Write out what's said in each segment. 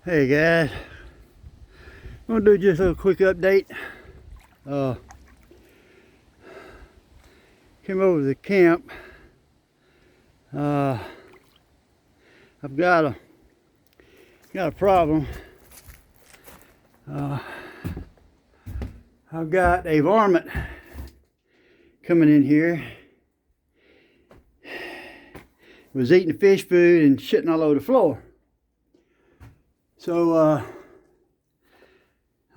Hey guys, I'm gonna do just a little quick update. Came over to the camp. I've got a problem. I've got a varmint coming in here. It was eating the fish food and shitting all over the floor. So I'm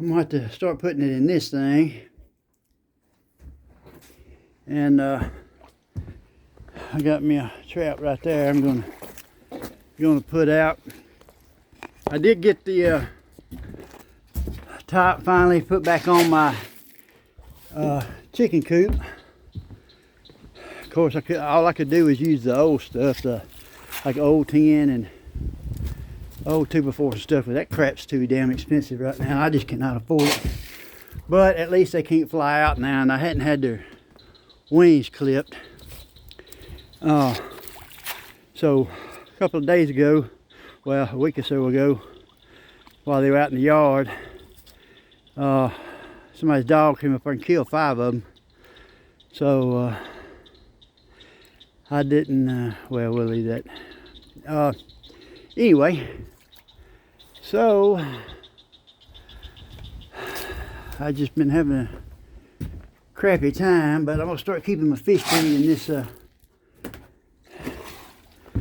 gonna have to start putting it in this thing. And I got me a trap right there. I'm gonna put out. I did get the top finally put back on my chicken coop. Of course, all I could do was use the old stuff, like old tin and old 2x4 and stuff, but that crap's too damn expensive right now. I just cannot afford it. But at least they can't fly out now, and I hadn't had their wings clipped. So a couple of days ago, well, a week or so ago, while they were out in the yard, somebody's dog came up there and killed 5 of them. So I didn't, well, we'll leave that. Anyway, so I just been having a crappy time, but I'm gonna start keeping my fish food in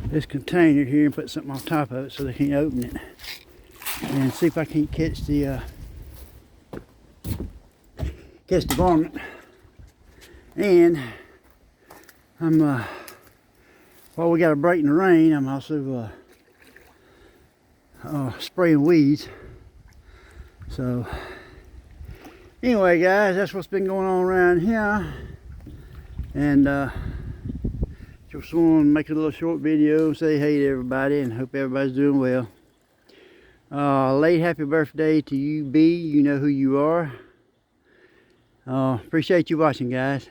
this container here and put something on top of it so they can't open it, and see if I can't catch the varmint. And I'm while we got a break in the rain, I'm also spraying weeds. So anyway guys, that's what's been going on around here, and just want to make a little short video, say hey to everybody, and hope everybody's doing well. Late happy birthday to you, B. You know who you are. Appreciate you watching, guys.